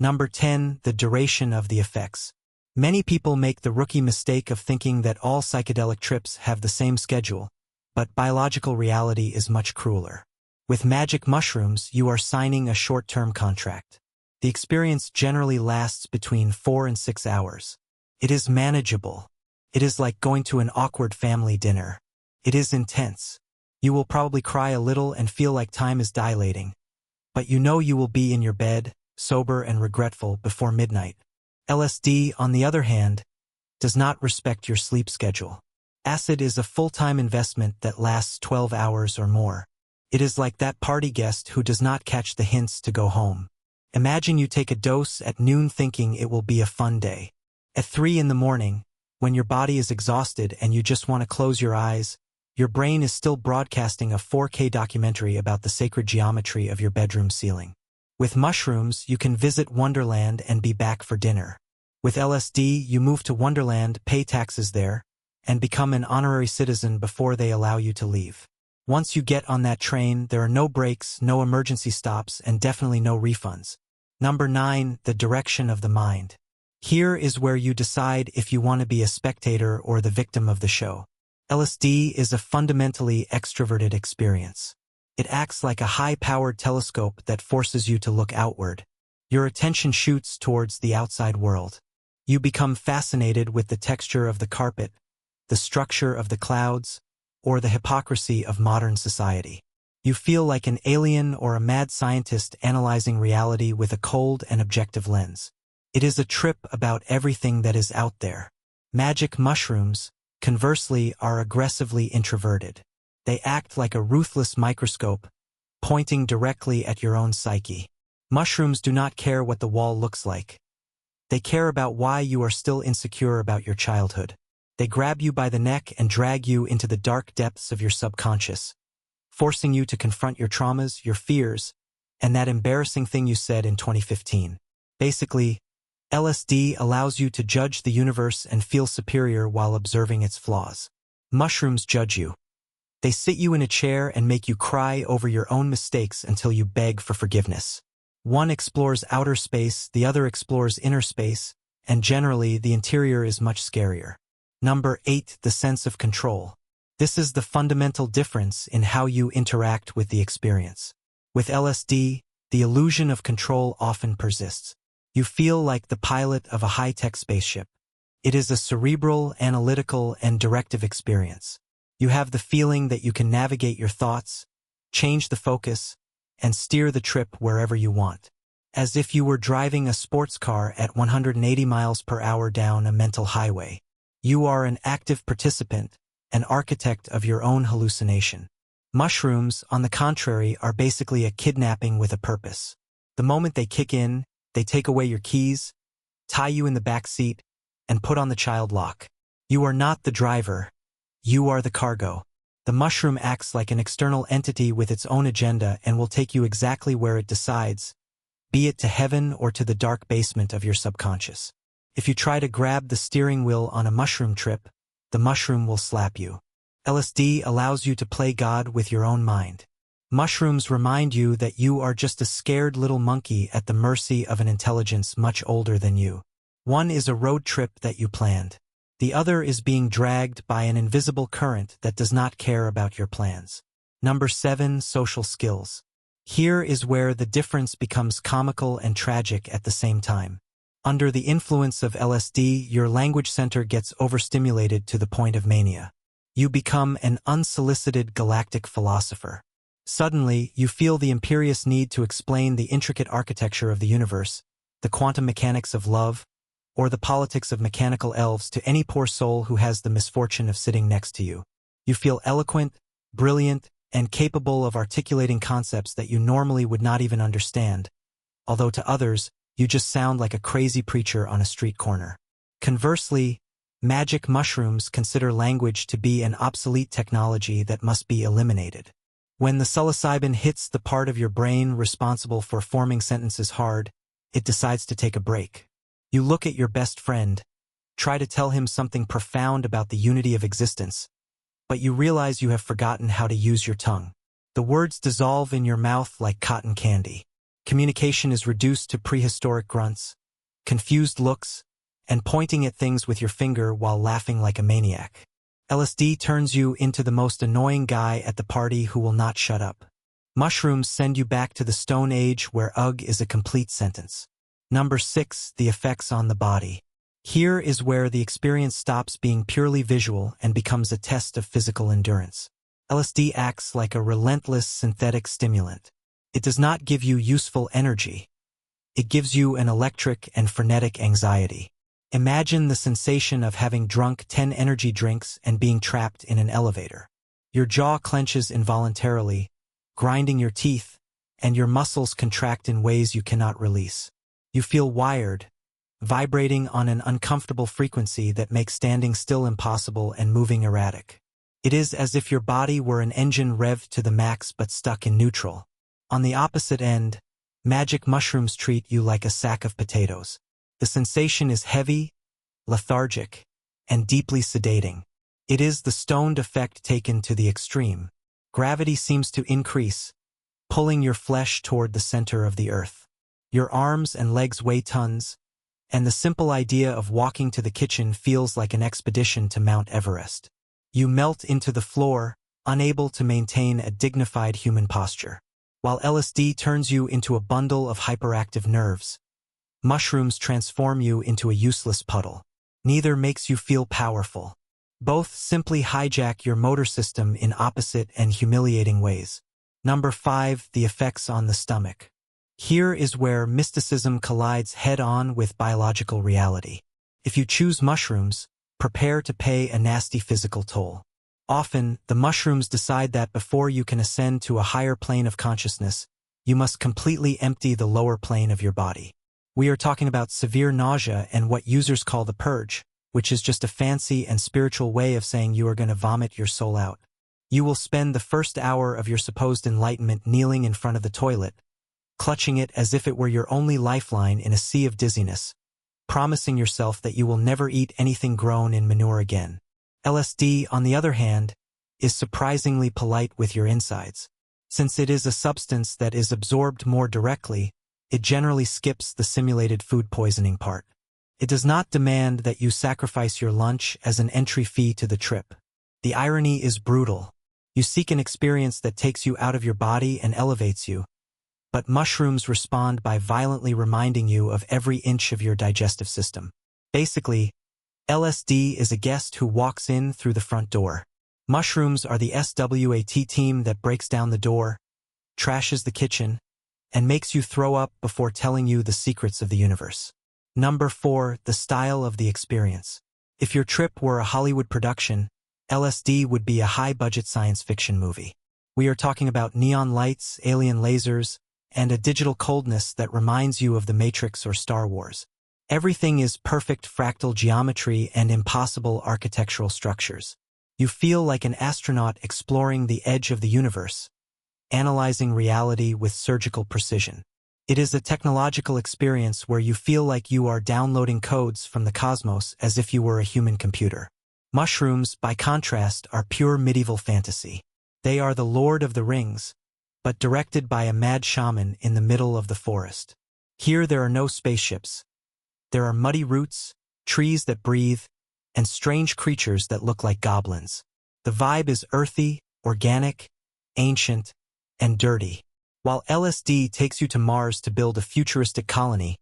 Number 10. The duration of the effects. Many people make the rookie mistake of thinking that all psychedelic trips have the same schedule, but biological reality is much crueler. With magic mushrooms, you are signing a short-term contract. The experience generally lasts between 4 and 6 hours. It is manageable. It is like going to an awkward family dinner. It is intense. You will probably cry a little and feel like time is dilating, but you know you will be in your bed, sober and regretful before midnight. LSD, on the other hand, does not respect your sleep schedule. Acid is a full-time investment that lasts 12 hours or more. It is like that party guest who does not catch the hints to go home. Imagine you take a dose at noon thinking it will be a fun day. At 3 in the morning, when your body is exhausted and you just want to close your eyes, your brain is still broadcasting a 4K documentary about the sacred geometry of your bedroom ceiling. With mushrooms, you can visit Wonderland and be back for dinner. With LSD, you move to Wonderland, pay taxes there, and become an honorary citizen before they allow you to leave. Once you get on that train, there are no breaks, no emergency stops, and definitely no refunds. Number 9. The direction of the mind. Here is where you decide if you want to be a spectator or the victim of the show. LSD is a fundamentally extroverted experience. It acts like a high-powered telescope that forces you to look outward. Your attention shoots towards the outside world. You become fascinated with the texture of the carpet, the structure of the clouds, or the hypocrisy of modern society. You feel like an alien or a mad scientist analyzing reality with a cold and objective lens. It is a trip about everything that is out there. Magic mushrooms, conversely, are aggressively introverted. They act like a ruthless microscope, pointing directly at your own psyche. Mushrooms do not care what the wall looks like. They care about why you are still insecure about your childhood. They grab you by the neck and drag you into the dark depths of your subconscious, forcing you to confront your traumas, your fears, and that embarrassing thing you said in 2015. Basically, LSD allows you to judge the universe and feel superior while observing its flaws. Mushrooms judge you. They sit you in a chair and make you cry over your own mistakes until you beg for forgiveness. One explores outer space, the other explores inner space, and generally the interior is much scarier. Number 8. The sense of control. This is the fundamental difference in how you interact with the experience. With LSD, the illusion of control often persists. You feel like the pilot of a high-tech spaceship. It is a cerebral, analytical, and directive experience. You have the feeling that you can navigate your thoughts, change the focus, and steer the trip wherever you want. As if you were driving a sports car at 180 miles per hour down a mental highway. You are an active participant, an architect of your own hallucination. Mushrooms, on the contrary, are basically a kidnapping with a purpose. The moment they kick in, they take away your keys, tie you in the back seat, and put on the child lock. You are not the driver. You are the cargo. The mushroom acts like an external entity with its own agenda and will take you exactly where it decides, be it to heaven or to the dark basement of your subconscious. If you try to grab the steering wheel on a mushroom trip, the mushroom will slap you. LSD allows you to play God with your own mind. Mushrooms remind you that you are just a scared little monkey at the mercy of an intelligence much older than you. One is a road trip that you planned. The other is being dragged by an invisible current that does not care about your plans. Number 7. Social skills. Here is where the difference becomes comical and tragic at the same time. Under the influence of LSD, your language center gets overstimulated to the point of mania. You become an unsolicited galactic philosopher. Suddenly, you feel the imperious need to explain the intricate architecture of the universe, the quantum mechanics of love, or the politics of mechanical elves to any poor soul who has the misfortune of sitting next to you. You feel eloquent, brilliant, and capable of articulating concepts that you normally would not even understand, although to others, you just sound like a crazy preacher on a street corner. Conversely, magic mushrooms consider language to be an obsolete technology that must be eliminated. When the psilocybin hits the part of your brain responsible for forming sentences hard, it decides to take a break. You look at your best friend, try to tell him something profound about the unity of existence, but you realize you have forgotten how to use your tongue. The words dissolve in your mouth like cotton candy. Communication is reduced to prehistoric grunts, confused looks, and pointing at things with your finger while laughing like a maniac. LSD turns you into the most annoying guy at the party who will not shut up. Mushrooms send you back to the Stone Age where ugh is a complete sentence. Number 6. The effects on the body. Here is where the experience stops being purely visual and becomes a test of physical endurance. LSD acts like a relentless synthetic stimulant. It does not give you useful energy. It gives you an electric and frenetic anxiety. Imagine the sensation of having drunk 10 energy drinks and being trapped in an elevator. Your jaw clenches involuntarily, grinding your teeth, and your muscles contract in ways you cannot release. You feel wired, vibrating on an uncomfortable frequency that makes standing still impossible and moving erratic. It is as if your body were an engine revved to the max but stuck in neutral. On the opposite end, magic mushrooms treat you like a sack of potatoes. The sensation is heavy, lethargic, and deeply sedating. It is the stoned effect taken to the extreme. Gravity seems to increase, pulling your flesh toward the center of the earth. Your arms and legs weigh tons, and the simple idea of walking to the kitchen feels like an expedition to Mount Everest. You melt into the floor, unable to maintain a dignified human posture. While LSD turns you into a bundle of hyperactive nerves, mushrooms transform you into a useless puddle. Neither makes you feel powerful. Both simply hijack your motor system in opposite and humiliating ways. Number 5. The effects on the stomach. Here is where mysticism collides head-on with biological reality. If you choose mushrooms, prepare to pay a nasty physical toll. Often, the mushrooms decide that before you can ascend to a higher plane of consciousness, you must completely empty the lower plane of your body. We are talking about severe nausea and what users call the purge, which is just a fancy and spiritual way of saying you are going to vomit your soul out. You will spend the first hour of your supposed enlightenment kneeling in front of the toilet, clutching it as if it were your only lifeline in a sea of dizziness, promising yourself that you will never eat anything grown in manure again. LSD, on the other hand, is surprisingly polite with your insides. Since it is a substance that is absorbed more directly, it generally skips the simulated food poisoning part. It does not demand that you sacrifice your lunch as an entry fee to the trip. The irony is brutal. You seek an experience that takes you out of your body and elevates you, but mushrooms respond by violently reminding you of every inch of your digestive system. Basically, LSD is a guest who walks in through the front door. Mushrooms are the SWAT team that breaks down the door, trashes the kitchen, and makes you throw up before telling you the secrets of the universe. Number 4. The style of the experience. If your trip were a Hollywood production, LSD would be a high-budget science fiction movie. We are talking about neon lights, alien lasers, and a digital coldness that reminds you of The Matrix or Star Wars. Everything is perfect fractal geometry and impossible architectural structures. You feel like an astronaut exploring the edge of the universe, analyzing reality with surgical precision. It is a technological experience where you feel like you are downloading codes from the cosmos as if you were a human computer. Mushrooms, by contrast, are pure medieval fantasy. They are the Lord of the Rings, but directed by a mad shaman in the middle of the forest. Here there are no spaceships. There are muddy roots, trees that breathe, and strange creatures that look like goblins. The vibe is earthy, organic, ancient, and dirty. While LSD takes you to Mars to build a futuristic colony,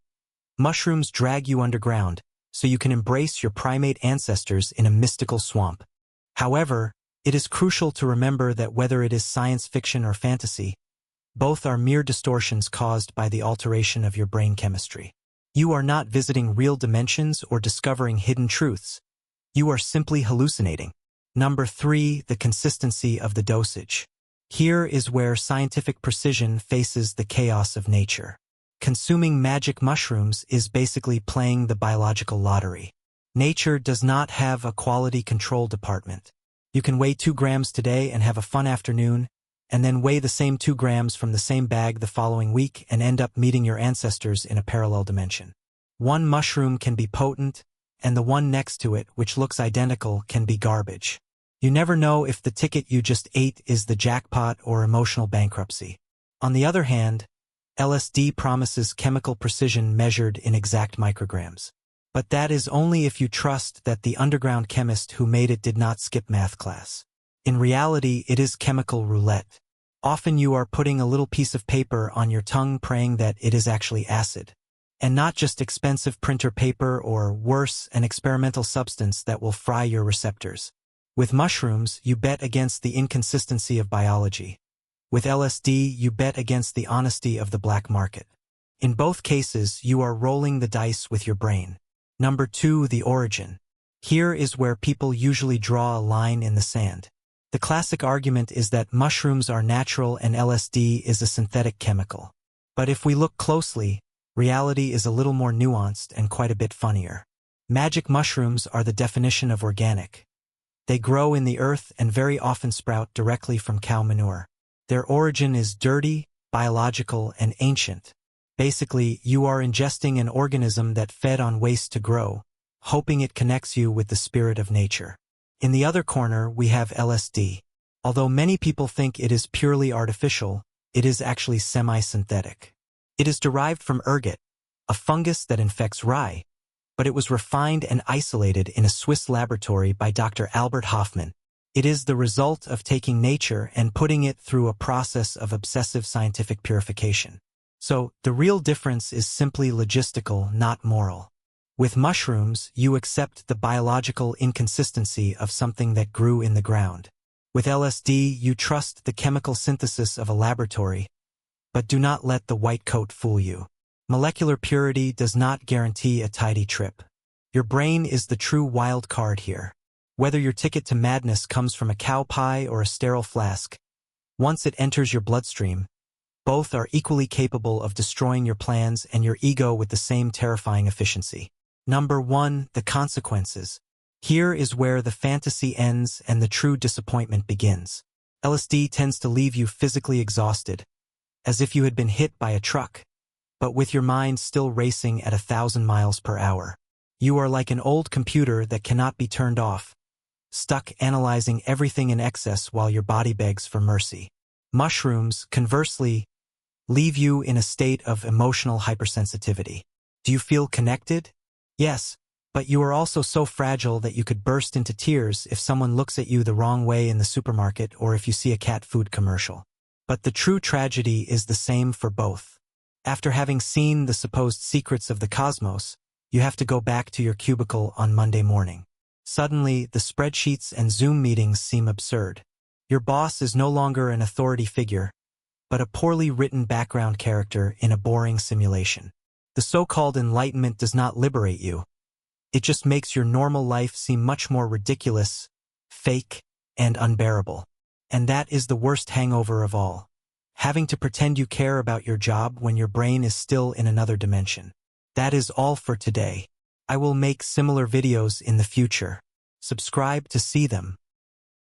mushrooms drag you underground so you can embrace your primate ancestors in a mystical swamp. However, it is crucial to remember that whether it is science fiction or fantasy, both are mere distortions caused by the alteration of your brain chemistry. You are not visiting real dimensions or discovering hidden truths. You are simply hallucinating. Number 3. The consistency of the dosage. Here is where scientific precision faces the chaos of nature. Consuming magic mushrooms is basically playing the biological lottery. Nature does not have a quality control department. You can weigh 2 grams today and have a fun afternoon, and then weigh the same 2 grams from the same bag the following week and end up meeting your ancestors in a parallel dimension. One mushroom can be potent, and the one next to it, which looks identical, can be garbage. You never know if the ticket you just ate is the jackpot or emotional bankruptcy. On the other hand, LSD promises chemical precision measured in exact micrograms. But that is only if you trust that the underground chemist who made it did not skip math class. In reality, it is chemical roulette. Often you are putting a little piece of paper on your tongue praying that it is actually acid. And not just expensive printer paper or, worse, an experimental substance that will fry your receptors. With mushrooms, you bet against the inconsistency of biology. With LSD, you bet against the honesty of the black market. In both cases, you are rolling the dice with your brain. Number 2, the origin. Here is where people usually draw a line in the sand. The classic argument is that mushrooms are natural and LSD is a synthetic chemical. But if we look closely, reality is a little more nuanced and quite a bit funnier. Magic mushrooms are the definition of organic. They grow in the earth and very often sprout directly from cow manure. Their origin is dirty, biological, and ancient. Basically, you are ingesting an organism that fed on waste to grow, hoping it connects you with the spirit of nature. In the other corner, we have LSD. Although many people think it is purely artificial, it is actually semi-synthetic. It is derived from ergot, a fungus that infects rye, but it was refined and isolated in a Swiss laboratory by Dr. Albert Hofmann. It is the result of taking nature and putting it through a process of obsessive scientific purification. So, the real difference is simply logistical, not moral. With mushrooms, you accept the biological inconsistency of something that grew in the ground. With LSD, you trust the chemical synthesis of a laboratory, but do not let the white coat fool you. Molecular purity does not guarantee a tidy trip. Your brain is the true wild card here. Whether your ticket to madness comes from a cow pie or a sterile flask, once it enters your bloodstream, both are equally capable of destroying your plans and your ego with the same terrifying efficiency. Number 1, the consequences. Here is where the fantasy ends and the true disappointment begins. LSD tends to leave you physically exhausted, as if you had been hit by a truck, but with your mind still racing at 1,000 miles per hour. You are like an old computer that cannot be turned off, stuck analyzing everything in excess while your body begs for mercy. Mushrooms, conversely, leave you in a state of emotional hypersensitivity. Do you feel connected? Yes, but you are also so fragile that you could burst into tears if someone looks at you the wrong way in the supermarket or if you see a cat food commercial. But the true tragedy is the same for both. After having seen the supposed secrets of the cosmos, you have to go back to your cubicle on Monday morning. Suddenly, the spreadsheets and Zoom meetings seem absurd. Your boss is no longer an authority figure, but a poorly written background character in a boring simulation. The so-called enlightenment does not liberate you. It just makes your normal life seem much more ridiculous, fake, and unbearable. And that is the worst hangover of all. Having to pretend you care about your job when your brain is still in another dimension. That is all for today. I will make similar videos in the future. Subscribe to see them.